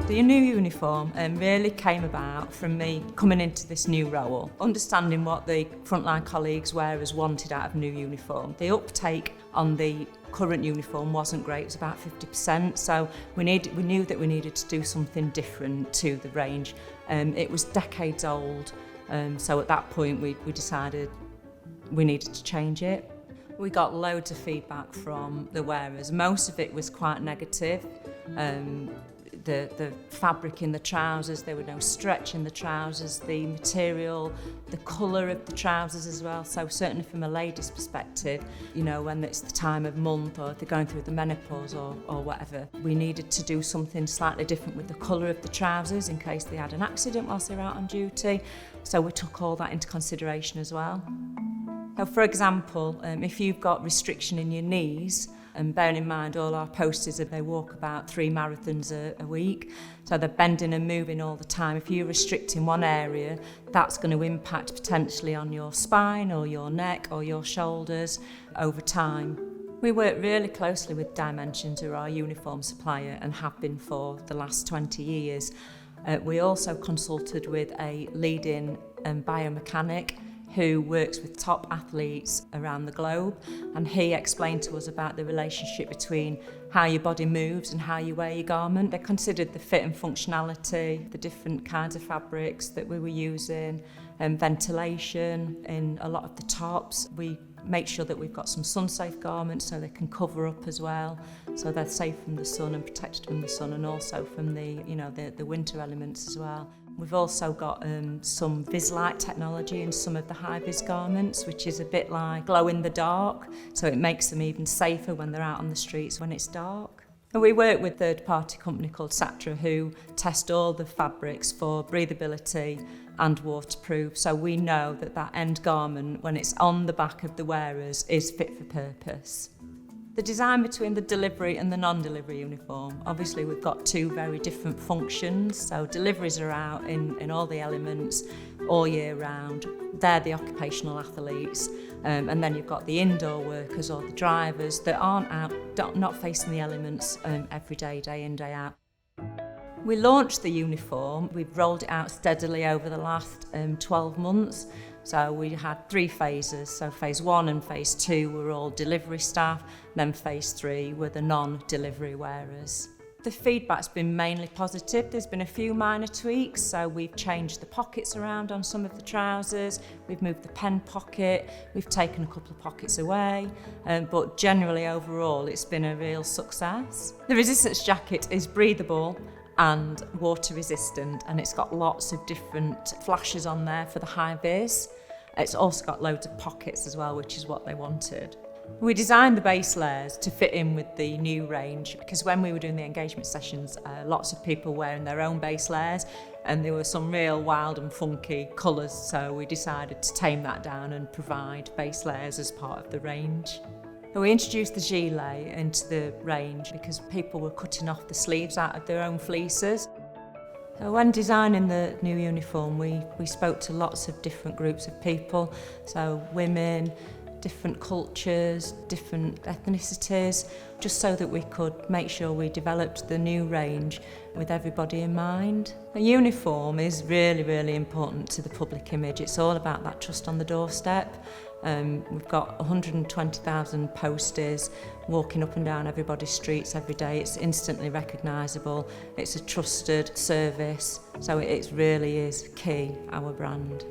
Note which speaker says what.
Speaker 1: The new uniform really came about from me coming into this new role, understanding what the frontline colleagues, wearers wanted out of new uniform. The uptake on the current uniform wasn't great, it was about 50%, so we knew that we needed to do something different to the range. It was decades old, so at that point we decided we needed to change it. We got loads of feedback from the wearers. Most of it was quite negative. The fabric in the trousers, there were no stretch in the trousers, the material, the colour of the trousers as well. So certainly from a lady's perspective, you know, when it's the time of month or if they're going through the menopause or whatever, we needed to do something slightly different with the colour of the trousers in case they had an accident whilst they were out on duty. So we took all that into consideration as well. So for example, if you've got restriction in your knees, and bearing in mind all our posties, they walk about 3 marathons a week, so they're bending and moving all the time. If you restrict in one area, that's going to impact potentially on your spine or your neck or your shoulders over time. We work really closely with Dimensions, who are our uniform supplier and have been for the last 20 years. We also consulted with a leading biomechanic who works with top athletes around the globe, and he explained to us about the relationship between how your body moves and how you wear your garment. They considered the fit and functionality, the different kinds of fabrics that we were using, ventilation in a lot of the tops. We make sure that we've got some sun-safe garments so they can cover up as well, so they're safe from the sun and protected from the sun and also from the winter elements as well. We've also got some vis-light technology in some of the high-vis garments, which is a bit like glow in the dark, so it makes them even safer when they're out on the streets when it's dark. And we work with a third-party company called Satra who test all the fabrics for breathability and waterproof, so we know that that end garment, when it's on the back of the wearers, is fit for purpose. The design between the delivery and the non-delivery uniform, obviously we've got 2 very different functions, so deliveries are out in all the elements all year round. They're the occupational athletes, and then you've got the indoor workers or the drivers that aren't out, not facing the elements every day, day in, day out. We launched the uniform, we've rolled it out steadily over the last 12 months. So we had 3 phases, so phase 1 and phase 2 were all delivery staff, then phase 3 were the non-delivery wearers. The feedback's been mainly positive. There's been a few minor tweaks, so we've changed the pockets around on some of the trousers, we've moved the pen pocket, we've taken a couple of pockets away, but generally overall it's been a real success. The resistance jacket is breathable and water resistant, and it's got lots of different flashes on there for the high vis. It's also got loads of pockets as well, which is what they wanted. We designed the base layers to fit in with the new range, because when we were doing the engagement sessions, lots of people were wearing their own base layers, and there were some real wild and funky colours, so we decided to tame that down and provide base layers as part of the range. So we introduced the gilet into the range because people were cutting off the sleeves out of their own fleeces. So when designing the new uniform, we spoke to lots of different groups of people, so women, different cultures, different ethnicities, just so that we could make sure we developed the new range with everybody in mind. The uniform is really, really important to the public image. It's all about that trust on the doorstep. We've got 120,000 posties walking up and down everybody's streets every day. It's instantly recognisable. It's a trusted service, so it really is key, our brand.